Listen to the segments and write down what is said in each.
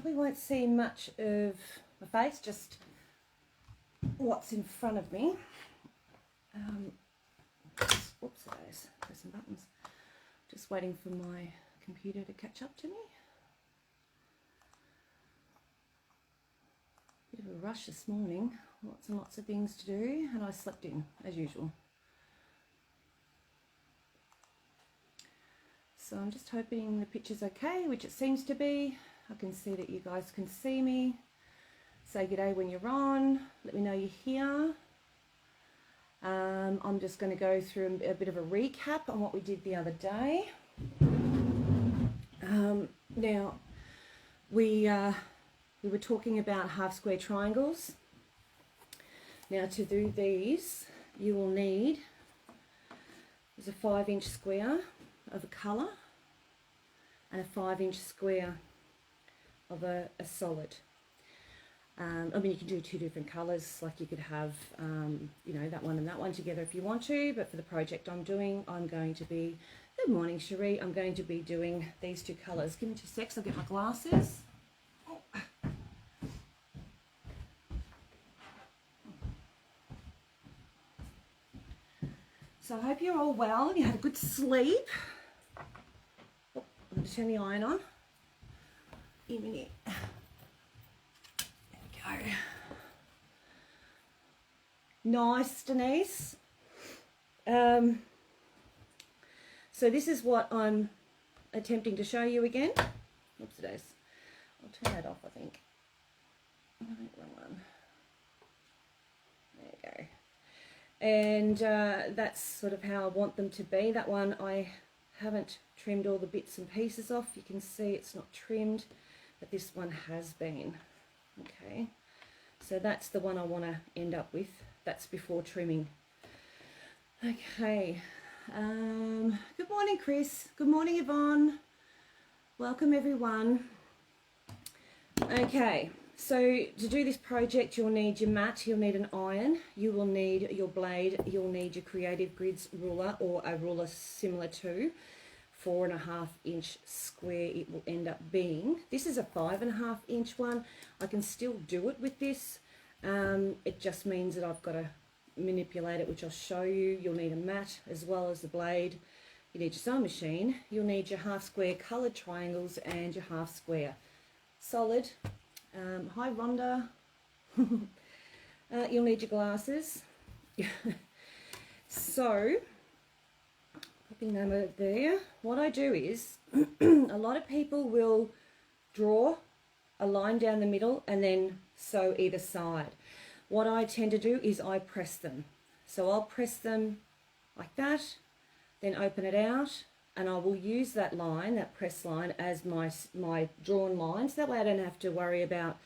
probably won't see much of my face, just what's in front of me. Whoops, there's some buttons. Just waiting for my computer to catch up to me. Bit of a rush this morning, lots and lots of things to do, and I slept in as usual. So I'm just hoping the picture's okay, which it seems to be. I can see that you guys can see me. Say g'day when you're on, let me know you're here. I'm just going to go through a bit of a recap on what we did the other day. Now, we were talking about half square triangles. Now, to do these, you will need, there's a 5-inch square of a colour and a 5-inch square of a solid. I mean, you can do 2 different colours, like you could have, you know, that one and that one together if you want to, but for the project I'm doing, I'm going to be, good morning Cherie, I'm going to be doing these 2 colours. Give me 2 secs, I'll get my glasses. So I hope you're all well and you had a good sleep. Oh, I'm going to turn the iron on. In a minute. There we go. Nice, Denise. So this is what I'm attempting to show you again. Oops, it is. I'll turn that off, I think. No, wrong one. There you go. And that's sort of how I want them to be. That one I haven't trimmed all the bits and pieces off. You can see it's not trimmed, but this one has been. Okay, so that's the one I want to end up with. That's before trimming. Okay, good morning Chris, good morning Yvonne, welcome everyone. Okay, so to do this project you'll need your mat, you'll need an iron, you will need your blade, you'll need your Creative Grids ruler or a ruler similar to 4.5-inch square it will end up being. This is a 5.5-inch one. I can still do it with this. It just means that I've got to manipulate it, which I'll show you. You'll need a mat as well as the blade. You need your sewing machine. You'll need your half square coloured triangles and your half square solid. Hi Rhonda. You'll need your glasses. So, popping them over there. What I do is, a lot of people will draw a line down the middle and then sew either side. What I tend to do is I press them. So I'll press them like that, then open it out, and I will use that line, that press line, as my drawn line. So that way I don't have to worry about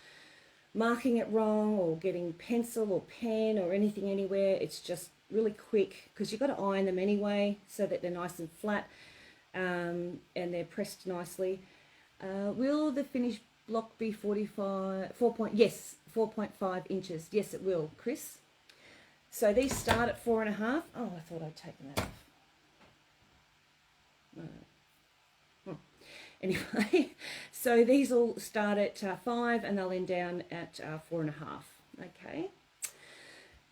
marking it wrong or getting pencil or pen or anything anywhere. It's just really quick because you've got to iron them anyway so that they're nice and flat and they're pressed nicely. Will the finished block be 4.5 inches? Yes, it will, Chris. So these start at 4.5. Oh, I thought I'd taken that off. Anyway, so these all start at 5 and they'll end down at 4.5. Okay.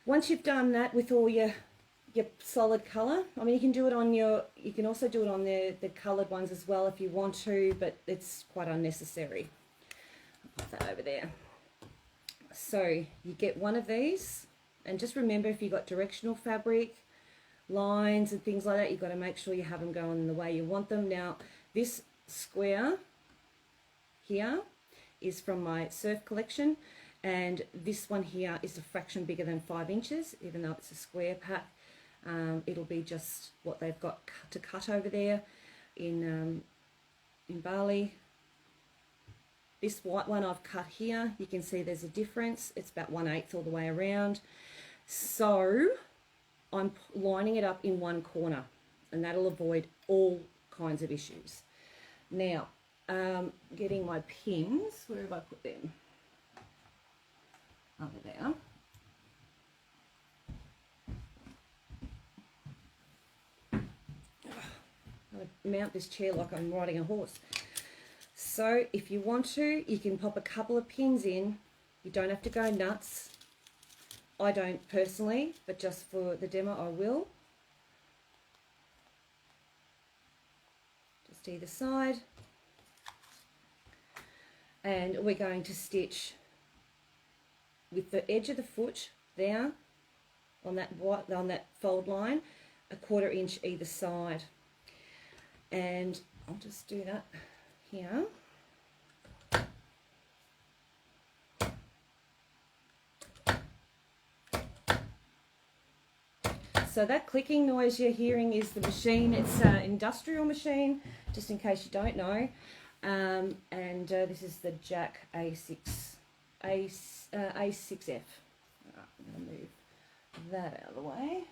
Once you've done that with all your solid colour, I mean, you can do it on you can also do it on the coloured ones as well if you want to, but it's quite unnecessary. I'll put that over there. So you get one of these, and just remember, if you've got directional fabric, lines and things like that, you've got to make sure you have them going the way you want them. Now, this square here is from my surf collection, and this one here is a fraction bigger than 5 inches, even though it's a square pack. It'll be just what they've got to cut over there in Bali. This white one I've cut here, you can see there's a difference. It's about 1/8 all the way around. So I'm lining it up in one corner, and that'll avoid all kinds of issues. Now, getting my pins, where have I put them? Over there. I'm going to mount this chair like I'm riding a horse. So if you want to, you can pop a couple of pins in. You don't have to go nuts. I don't personally, but just for the demo I will. Just either side. And we're going to stitch with the edge of the foot there on that fold line, 1/4 inch either side. And I'll just do that here. So that clicking noise you're hearing is the machine. It's an industrial machine, just in case you don't know. This is the Jack A6F. Right, I'm going to move that out of the way.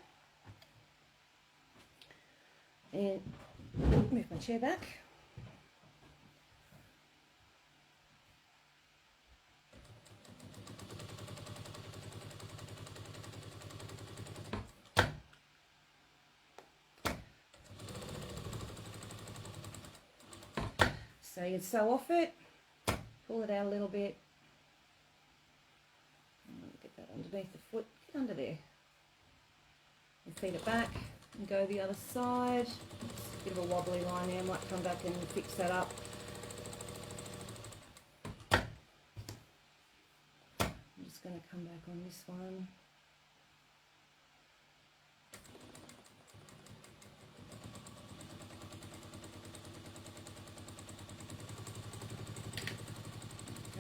And move my chair back. So you can sew off it, pull it out a little bit, get that underneath the foot, get under there, and feed it back and go the other side. Just a bit of a wobbly line there, might come back and fix that up. I'm just going to come back on this one.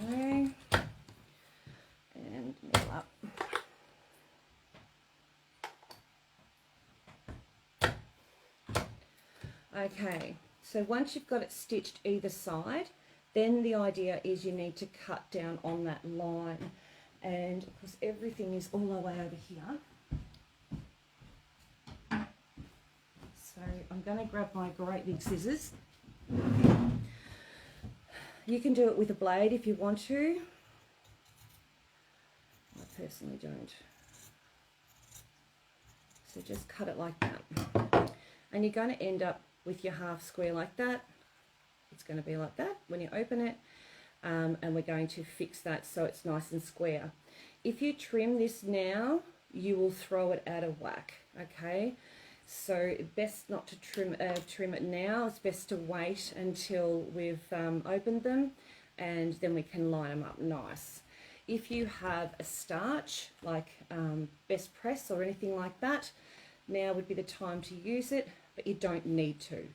Okay, and middle up. Okay, so once you've got it stitched either side, then the idea is you need to cut down on that line, and of course everything is all the way over here. So I'm going to grab my great big scissors. You can do it with a blade if you want to. I personally don't. So just cut it like that. And you're going to end up with your half square like that. It's going to be like that when you open it. And we're going to fix that so it's nice and square. If you trim this now, you will throw it out of whack, okay? So best not to trim it now. It's best to wait until we've opened them, and then we can line them up nice. If you have a starch like Best Press or anything like that, now would be the time to use it, but you don't need to.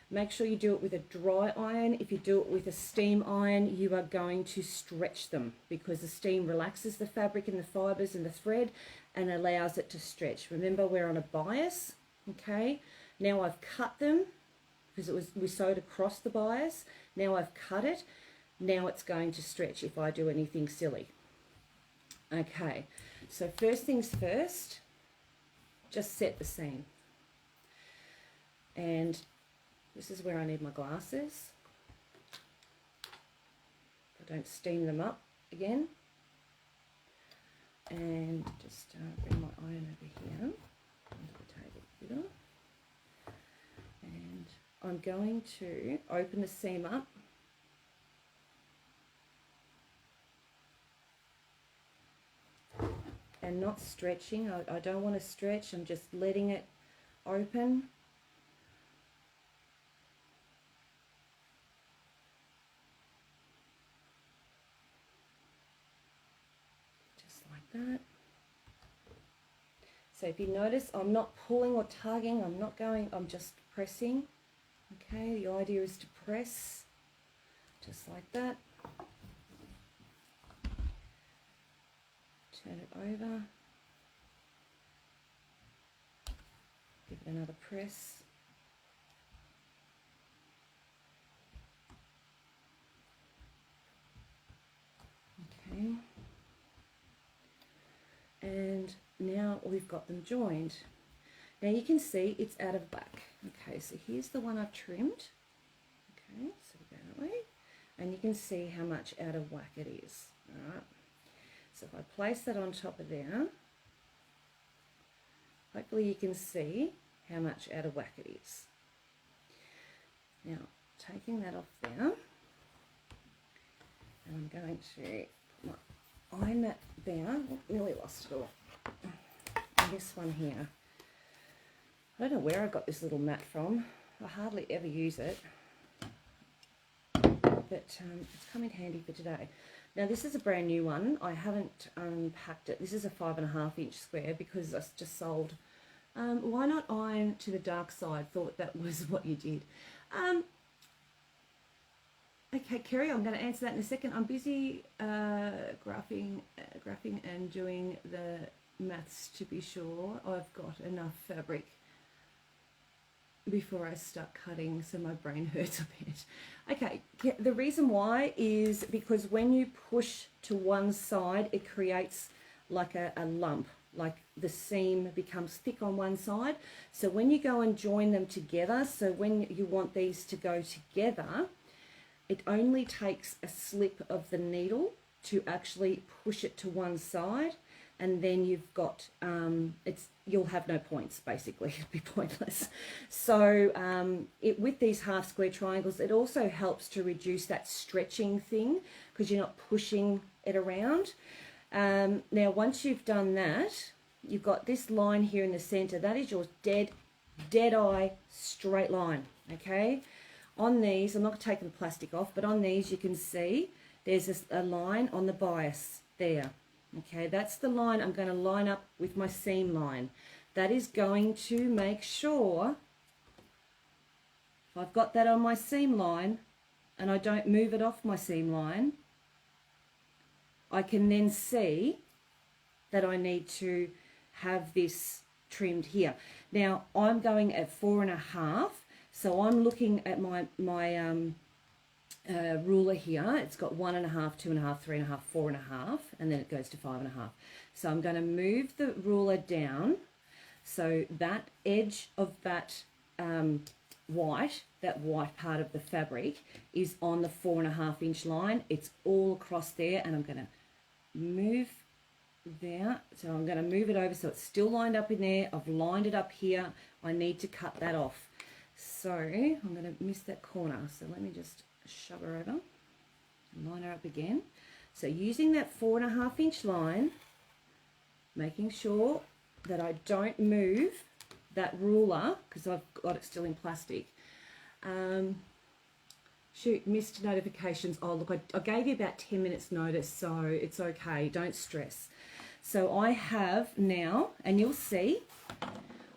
Make sure you do it with a dry iron. If you do it with a steam iron, you are going to stretch them because the steam relaxes the fabric and the fibres and the thread and allows it to stretch. Remember, we're on a bias. Okay, now I've cut them because we sewed across the bias. Now I've cut it. Now it's going to stretch if I do anything silly. Okay, so first things first, just set the seam. And this is where I need my glasses. I don't steam them up again. And just bring my iron over here. Onto the table here. And I'm going to open the seam up and not stretching. I don't want to stretch, I'm just letting it open. Just like that. So if you notice, I'm not pulling or tugging, I'm just pressing. Okay, the idea is to press, just like that. Turn it over. Give it another press. Okay. And now we've got them joined. Now you can see it's out of whack. Okay, so here's the one I've trimmed. Okay, so we go that way. And you can see how much out of whack it is. Alright. So if I place that on top of there, hopefully you can see how much out of whack it is. Now, taking that off there, going to put my eye mat there. Oh, nearly lost it all. And this one here. I don't know where I got this little mat from. I hardly ever use it. But it's come in handy for today. Now this is a brand new one. I haven't unpacked it. This is a 5.5 inch square because I just sold. Why not iron to the dark side? Thought that was what you did. Okay, Kerry, I'm going to answer that in a second. I'm busy graphing and doing the maths to be sure I've got enough fabric before I start cutting, so my brain hurts a bit. Okay, the reason why is because when you push to one side, it creates like a lump, like the seam becomes thick on one side. So when you go and join them together, so when you want these to go together, it only takes a slip of the needle to actually push it to one side, and then you've got you'll have no points, basically. It'll be pointless. So with these half square triangles, it also helps to reduce that stretching thing because you're not pushing it around. Now once you've done that, you've got this line here in the center. That is your dead eye straight line. Okay, on these, I'm not taking the plastic off, but on these you can see there's a line on the bias there. Okay, that's the line I'm going to line up with my seam line. That is going to make sure if I've got that on my seam line and I don't move it off my seam line, I can then see that I need to have this trimmed here. Now I'm going at 4.5, so I'm looking at my ruler here. It's got 1.5, 2.5, 3.5, 4.5, and then it goes to 5.5. So I'm going to move the ruler down so that edge of that white part of the fabric is on the 4.5 inch line. It's all across there, and I'm going to move there. So I'm going to move it over so it's still lined up in there. I've lined it up here. I need to cut that off. So I'm going to miss that corner. So let me just shove her over and line her up again. So using that 4.5 inch line, making sure that I don't move that ruler because I've got it still in plastic. Shoot, missed notifications. Oh look, I gave you about 10 minutes notice, so it's okay, don't stress. So I have now, and you'll see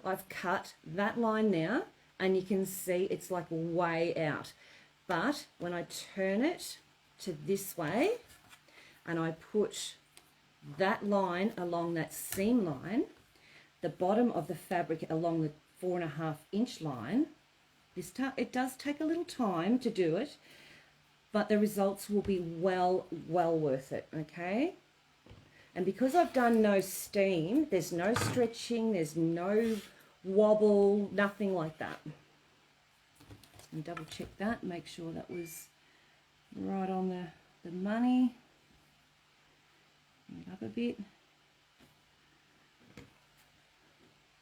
I've cut that line now, and you can see it's like way out. But when I turn it to this way and I put that line along that seam line, the bottom of the fabric along the 4.5 inch line, it does take a little time to do it, but the results will be well worth it, okay? And because I've done no steam, there's no stretching, there's no wobble, nothing like that. And double check that, make sure that was right on the money. Bring it up a bit.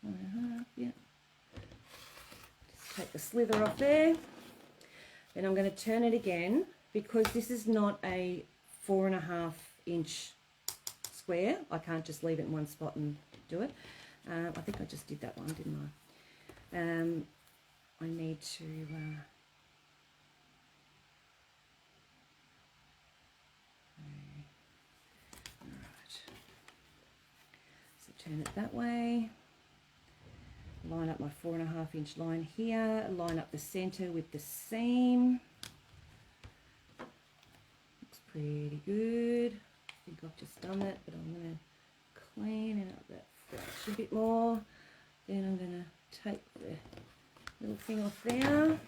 1.5, yeah. Just take the slither off there. Then I'm going to turn it again because this is not a 4.5 inch square. I can't just leave it in one spot and do it. I think I just did that one, didn't I? I need to alright, so turn it that way, line up my 4.5 inch line here, line up the center with the seam. Looks pretty good. I think I've just done that, but I'm going to clean it up that fraction a bit more. Then I'm going to take the little thing off there,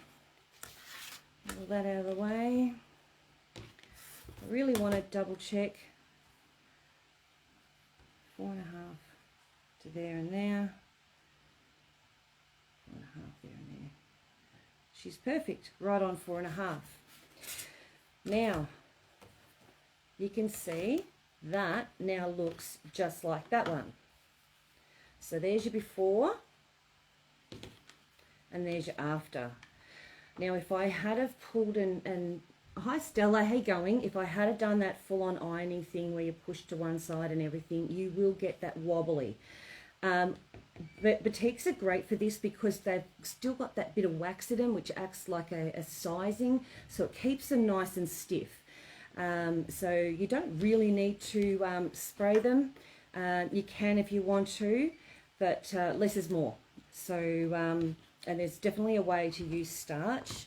all that out of the way. I really want to double check 4.5 to there and there, 4.5 there and there. She's perfect, right on 4.5. Now you can see that now looks just like that one. So there's your before and there's your after. Now if I had have pulled and Hi Stella, how you going? If I had done that full-on ironing thing where you push to one side and everything, you will get that wobbly. But batiks are great for this because they've still got that bit of wax in them, which acts like a sizing, so it keeps them nice and stiff. So you don't really need to spray them. You can if you want to, but less is more. So, and there's definitely a way to use starch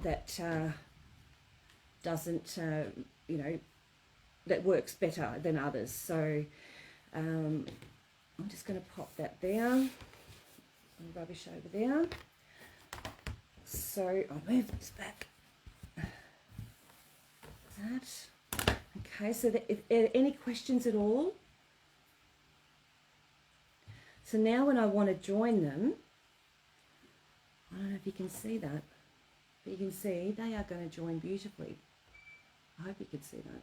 that doesn't, that works better than others. So I'm just going to pop that there. Some rubbish over there. So I'll move this back. That. Okay, so any questions at all? So now when I want to join them, I don't know if you can see that, but you can see they are going to join beautifully. I hope you can see that.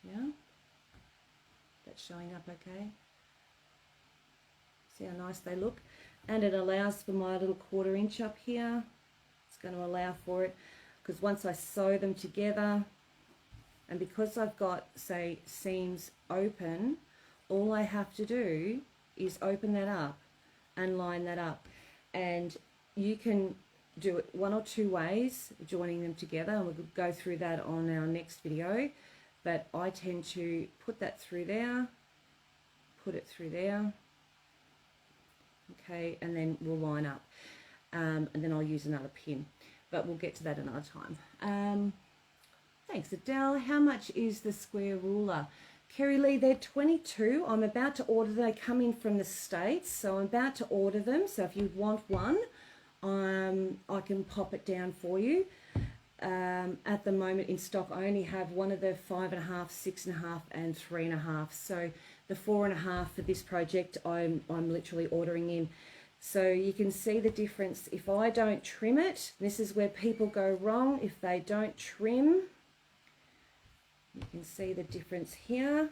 Yeah? That's showing up okay. See how nice they look? And it allows for my little 1/4 inch up here. It's going to allow for it because once I sew them together, and because I've got, say, seams open, all I have to do is open that up and line that up. And you can do it 1 or 2 ways, joining them together, and we'll go through that on our next video. But I tend to put that through there, put it through there, okay, and then we'll line up. And then I'll use another pin, but we'll get to that another time. Thanks, Adele. How much is the square ruler? Kerry Lee, they're 22. I'm about to order. They come in from the States, so I'm about to order them. So if you want one, I can pop it down for you. At the moment in stock, I only have one of the 5.5, 6.5, and 3.5. So the 4.5 for this project, I'm literally ordering in. So you can see the difference. If I don't trim it, this is where people go wrong. If they don't trim, you can see the difference here.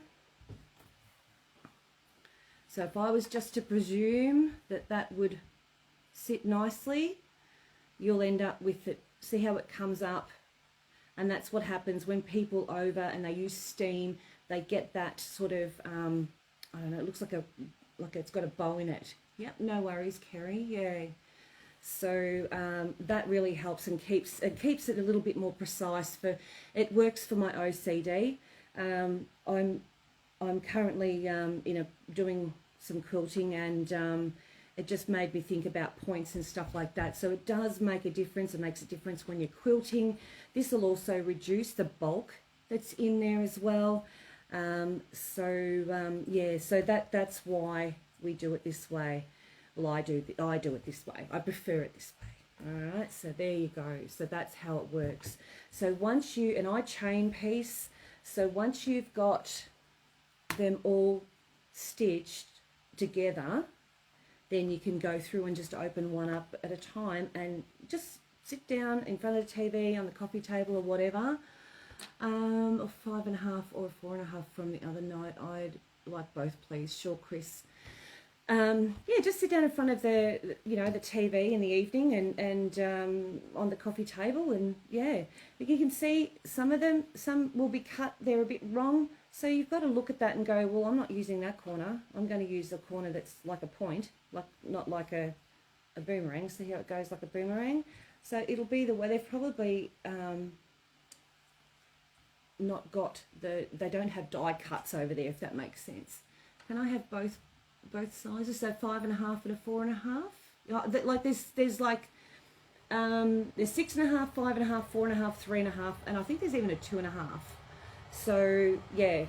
So if I was just to presume that that would sit nicely, you'll end up with it. See how it comes up? And that's what happens when people over and they use steam. They get that sort of, I don't know, it looks like it's got a bow in it. Yep, no worries, Kerry. Yeah. So that really helps and keeps it a little bit more precise. It works for my OCD. I'm currently doing some quilting, and it just made me think about points and stuff like that. So it does make a difference. It makes a difference when you're quilting. This will also reduce the bulk that's in there as well. Yeah, so that's why we do it this way. Well, I do it this way. I prefer it this way. All right, so there you go. So that's how it works. So once and I chain piece, so once you've got them all stitched together, then you can go through and just open one up at a time and just sit down in front of the TV on the coffee table or whatever. A 5.5 or a 4.5 from the other night. I'd like both, please. Sure, Chris. Yeah, just sit down in front of the TV in the evening and on the coffee table, and yeah, you can see some will be cut, they're a bit wrong, so you've got to look at that and go, well, I'm not using that corner, I'm going to use the corner that's like a point, not like a boomerang. See how it goes like a boomerang? So it'll be the way they've probably not got they don't have die cuts over there, if that makes sense. Can I have both sizes, so 5.5 and a 4.5? Like there's like there's 6.5, 5.5, 4.5, 3.5, and I think there's even a 2.5. So yeah,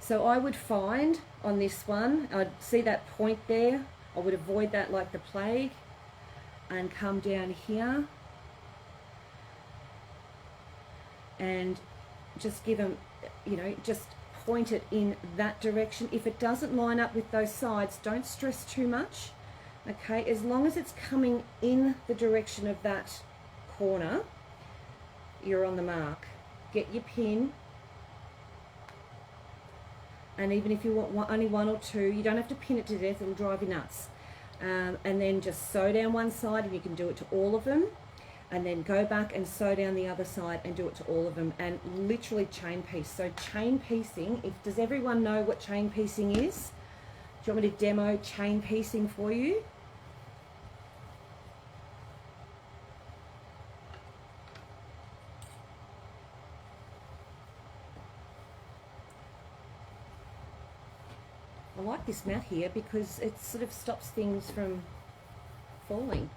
so I would find on this one, I'd see that point there, I would avoid that like the plague and come down here and just give them, just point it in that direction. If it doesn't line up with those sides, don't stress too much, okay? As long as it's coming in the direction of that corner, you're on the mark. Get your pin, and even if you want only 1 or 2, you don't have to pin it to death, it'll drive you nuts. and then just sew down one side, and you can do it to all of them, and then go back and sew down the other side and do it to all of them, and literally chain piece. So chain piecing, does everyone know what chain piecing is? Do you want me to demo chain piecing for you? I like this mat here because it sort of stops things from falling.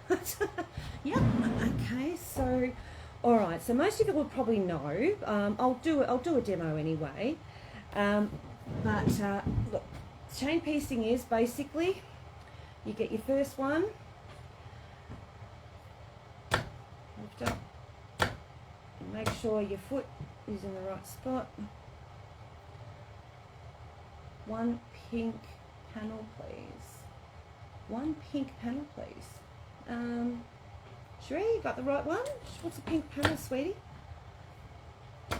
Yep. Okay. So, all right. So most of you will probably know. I'll do a demo anyway. But look, chain piecing is basically you get your first one, lift up, and make sure your foot is in the right spot. One pink panel, please. One pink panel, please. Sheree, you got the right one? What's a pink panel, sweetie? Okay.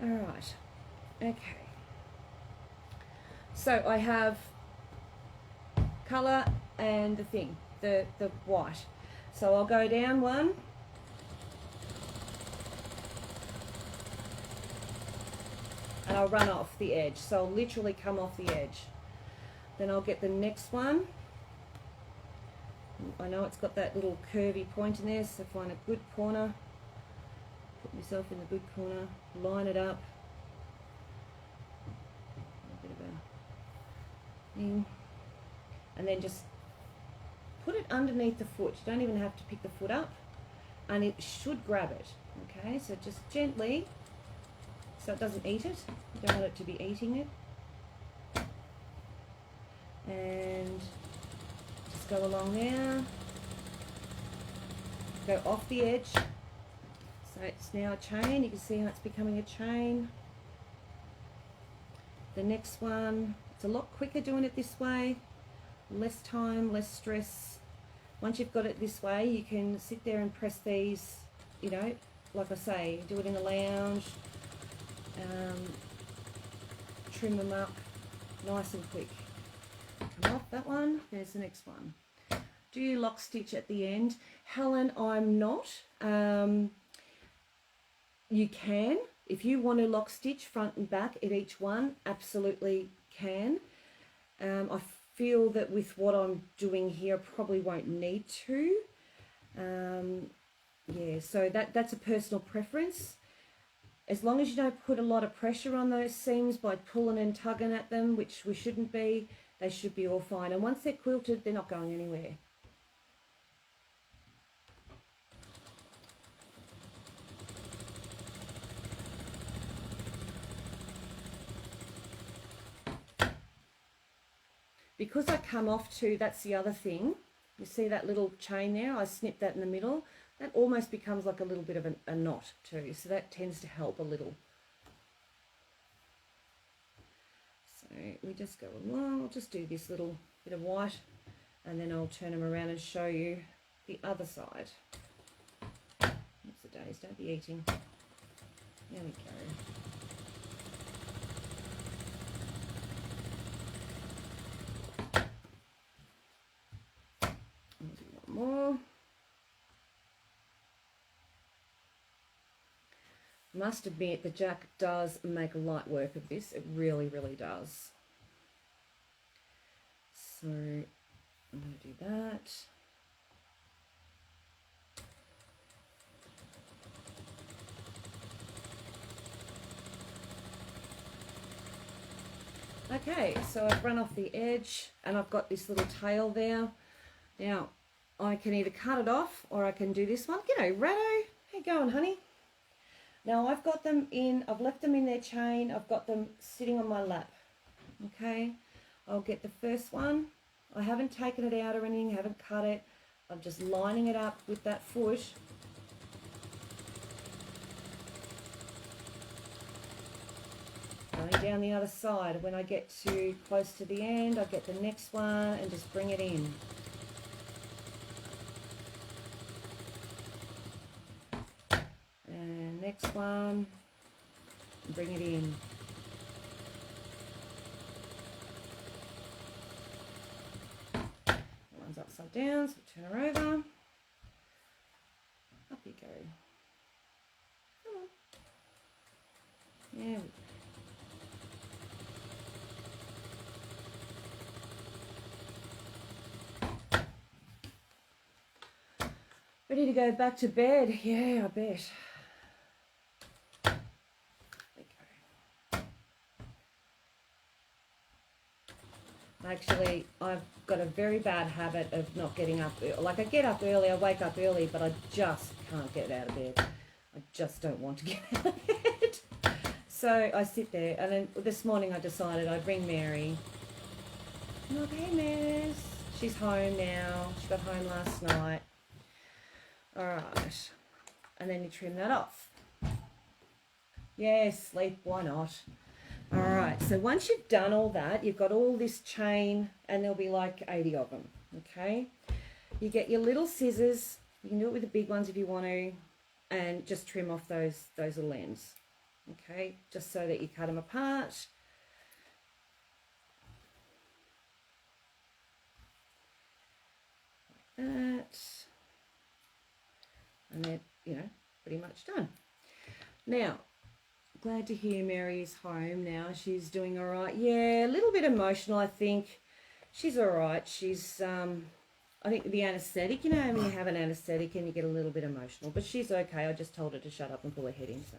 All right. Okay. So I have colour and the thing, the white. So I'll go down one. And I'll run off the edge. So I'll literally come off the edge. Then I'll get the next one. I know it's got that little curvy point in there, so find a good corner. Put myself in the good corner. Line it up. A bit of a thing. And then just put it underneath the foot. You don't even have to pick the foot up, and it should grab it. Okay, so just gently, so it doesn't eat it. You don't want it to be eating it. And just go along there. Go off the edge. So it's now a chain. You can see how it's becoming a chain. The next one, it's a lot quicker doing it this way. Less time, less stress. Once you've got it this way, you can sit there and press these, you know, like I say, do it in the lounge, trim them up nice and quick. Come off that one, there's the next one. Do you lock stitch at the end? Helen, I'm not. You can. If you want to lock stitch front and back at each one, absolutely can. I feel that with what I'm doing here, I probably won't need to. Yeah, so that's a personal preference. As long as you don't put a lot of pressure on those seams by pulling and tugging at them, which we shouldn't be, they should be all fine. And once they're quilted, they're not going anywhere. Because I come off to, that's the other thing, you see that little chain there, I snip that in the middle, that almost becomes like a little bit of a knot too, so that tends to help a little. So we just go along, I'll just do this little bit of white, and then I'll turn them around and show you the other side. Oops, the days, don't be eating. There we go. More. Must admit, the Jack does make light work of this. It really, really does. So I'm going to do that. Okay, so I've run off the edge and I've got this little tail there. Now, I can either cut it off or I can do this one. G'day, Ratto. How you going, honey? Now, I've got them in, I've left them in their chain. I've got them sitting on my lap. Okay, I'll get the first one. I haven't taken it out or anything, haven't cut it. I'm just lining it up with that foot. Going down the other side. When I get to close to the end, I get the next one and just bring it in. next one, and bring it in. That one's upside down, so turn her over. Up you go. Come on. There we go. Ready to go back to bed? Yeah, I bet. Actually, I've got a very bad habit of not getting up. Like, I get up early, I wake up early, but I just can't get out of bed. I just don't want to get out of bed. So I sit there, and then this morning I decided I'd ring Mary. I'm like, hey, Miss. She's home now. She got home last night. All right. And then you trim that off. Yes, sleep, why not? All right, so once you've done all that, you've got all this chain, and there'll be like 80 of them, okay? You get your little scissors. You can do it with the big ones if you want to, and just trim off those little ends, okay? Just so that you cut them apart. Like that. And they're, you know, pretty much done. Now, glad to hear Mary's home now. She's doing all right. Yeah, a little bit emotional, I think. She's all right. She's, I think the anaesthetic, you know, when you have an anaesthetic and you get a little bit emotional. But she's okay. I just told her to shut up and pull her head in, so.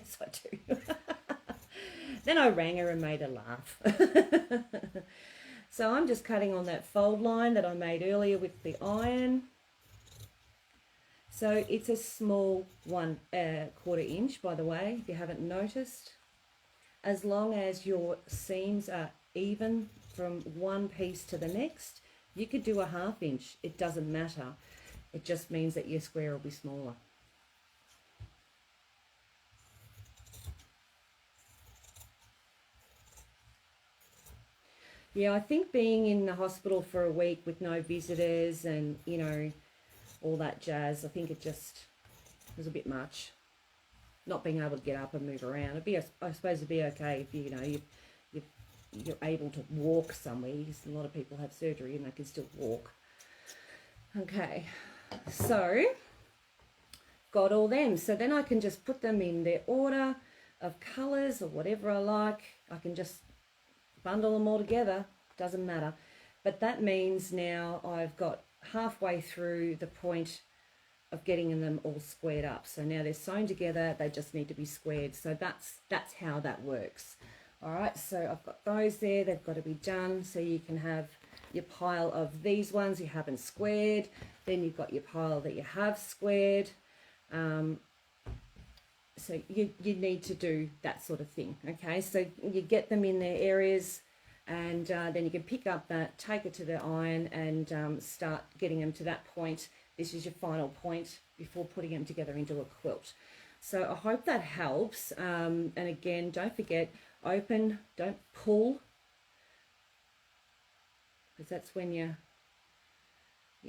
So I do. Then I rang her and made her laugh. So I'm just cutting on that fold line that I made earlier with the iron. So it's a small 1/4 inch, by the way, if you haven't noticed. As long as your seams are even from one piece to the next, you could do a 1/2 inch. It doesn't matter. It just means that your square will be smaller. Yeah, I think being in the hospital for a week with no visitors and, you know, all that jazz, I think it just was a bit much. Not being able to get up and move around. I suppose it'd be okay if, you know, you're able to walk somewhere, because a lot of people have surgery and they can still walk. Okay, so got all them. So then I can just put them in their order of colours or whatever I like. I can just bundle them all together, doesn't matter. But that means now I've got halfway through the point of getting them all squared up. So now they're sewn together, they just need to be squared. So that's how that works. All right, so I've got those there, they've got to be done. So you can have your pile of these ones you haven't squared, then you've got your pile that you have squared. So you need to do that sort of thing, okay? So you get them in their areas, and then you can pick up that, take it to the iron, and start getting them to that point. This is your final point before putting them together into a quilt. So I hope that helps. And again, don't forget, open, don't pull, because that's when you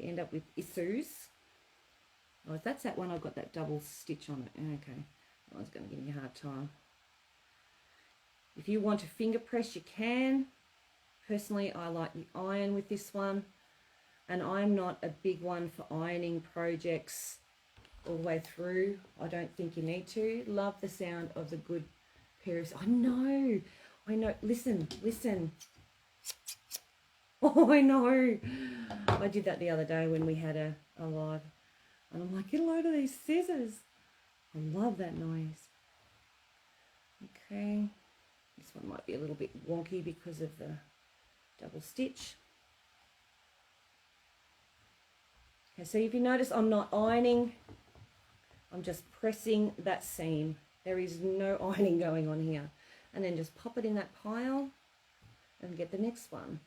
end up with issues. Oh, if that's that one, I've got that double stitch on it. Okay, that one's going to give me a hard time. If you want to finger press, you can. Personally, I like the iron with this one, and I'm not a big one for ironing projects all the way through. I don't think you need to. Love the sound of the good pair of... I know. Listen. Oh, I know. I did that the other day when we had a live, and I'm like, get a load of these scissors. I love that noise. Okay. This one might be a little bit wonky because of the double stitch. Okay, so if you notice, I'm not ironing, I'm just pressing that seam. There is no ironing going on here. And then just pop it in that pile and get the next one.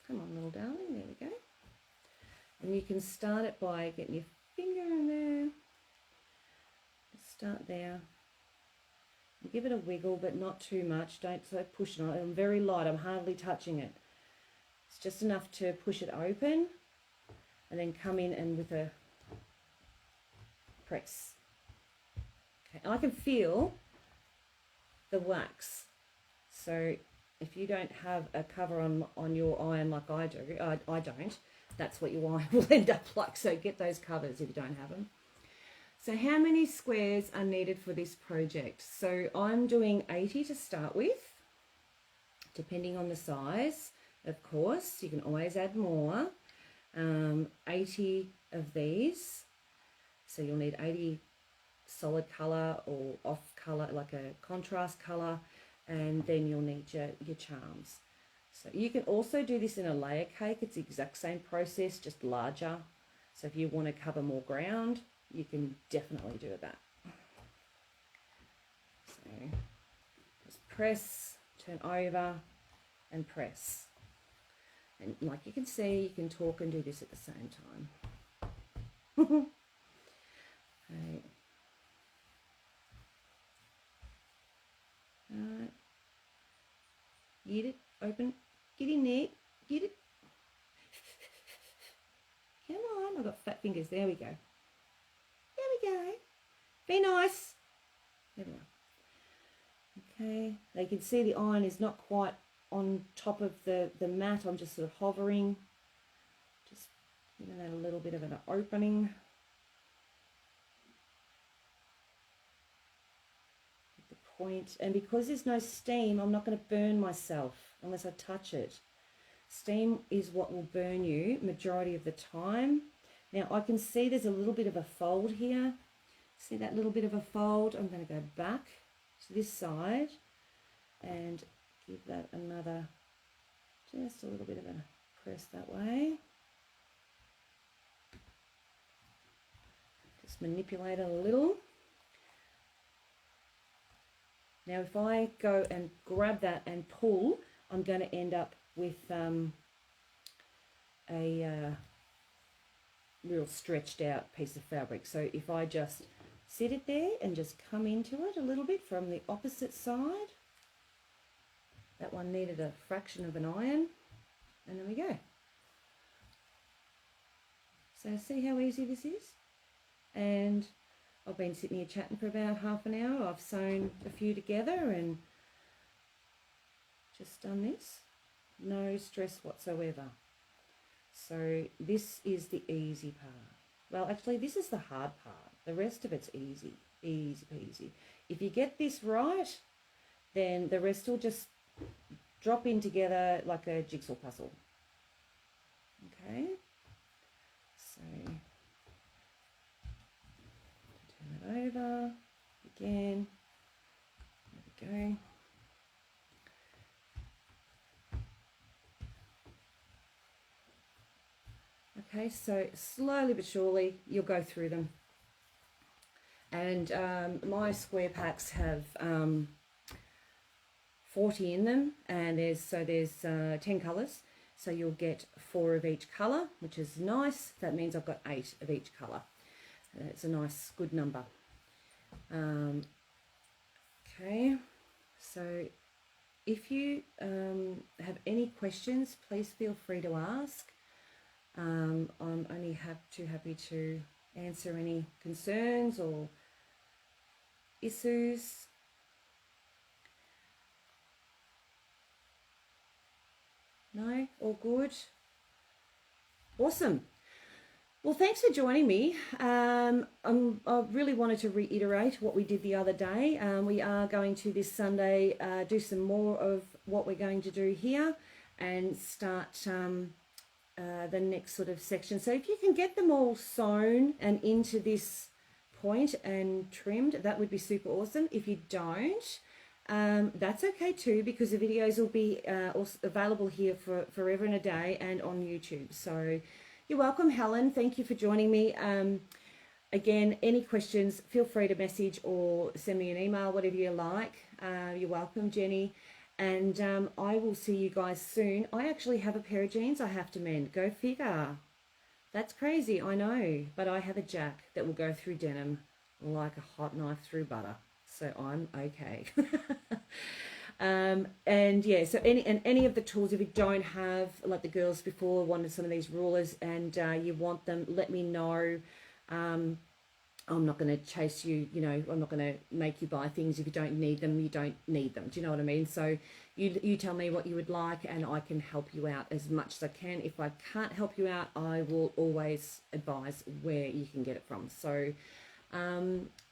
Come on, little darling, there we go. And you can start it by getting your finger in there. Start there. Give it a wiggle, but not too much. Don't push it on. I'm very light. I'm hardly touching it. It's just enough to push it open, and then come in and with a press. Okay, I can feel the wax. So if you don't have a cover on your iron like I do, I don't, that's what your iron will end up like. So get those covers if you don't have them. So how many squares are needed for this project? So I'm doing 80 to start with, depending on the size, of course. You can always add more. 80 of these. So you'll need 80 solid colour or off colour, like a contrast colour, and then you'll need your charms. So you can also do this in a layer cake. It's the exact same process, just larger. So if you want to cover more ground, you can definitely do that. So just press, turn over, and press. And like you can see, you can talk and do this at the same time. Okay. Alright. Get it, open, get in there, get it. Come on, I've got fat fingers, there we go. There we go. Be nice. There we go. Okay, now you can see the iron is not quite on top of the mat. I'm just sort of hovering, just giving that a little bit of an opening. At the point, and because there's no steam, I'm not going to burn myself unless I touch it. Steam is what will burn you majority of the time. Now I can see there's a little bit of a fold here. See that little bit of a fold? I'm going to go back to this side and give that another, just a little bit of a press that way. Just manipulate it a little. Now if I go and grab that and pull, I'm going to end up with a real stretched out piece of fabric. So if I just sit it there and just come into it a little bit from the opposite side, that one needed a fraction of an iron, and there we go. So see how easy this is? And I've been sitting here chatting for about half an hour. I've sewn a few together and just done this. No stress whatsoever. So this is the easy part. Well, actually, this is the hard part. The rest of it's easy, easy peasy. If you get this right, then the rest will just drop in together like a jigsaw puzzle. Okay, so turn it over again. There we go. Okay, so slowly but surely you'll go through them. And my square packs have 40 in them, and there's 10 colours, so you'll get 4 of each colour, which is nice. That means I've got 8 of each colour. It's a nice, good number. Okay, so if you have any questions, please feel free to ask. I'm only too happy to answer any concerns or issues. No? All good? Awesome. Well, thanks for joining me. I really wanted to reiterate what we did the other day. We are going to this Sunday do some more of what we're going to do here and start the next sort of section. So if you can get them all sewn and into this point and trimmed, that would be super awesome. If you don't, that's okay too, because the videos will be also available here for forever and a day and on YouTube. So you're welcome, Helen. Thank you for joining me. Again, any questions, feel free to message or send me an email, whatever you like. You're welcome, Jenny. And I will see you guys soon. I actually have a pair of jeans I have to mend. Go figure. That's crazy, I know. But I have a jack that will go through denim like a hot knife through butter. So I'm okay. And yeah, so any of the tools, if you don't have, like the girls before wanted some of these rulers and you want them, let me know. I'm not going to chase you, you know, I'm not going to make you buy things if you don't need them, you don't need them. Do you know what I mean? So you tell me what you would like and I can help you out as much as I can. If I can't help you out, I will always advise where you can get it from. So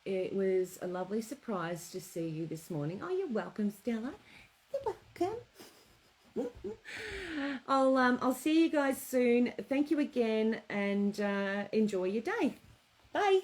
it was a lovely surprise to see you this morning. Oh, you're welcome, Stella. You're welcome. I'll see you guys soon. Thank you again and enjoy your day. Bye.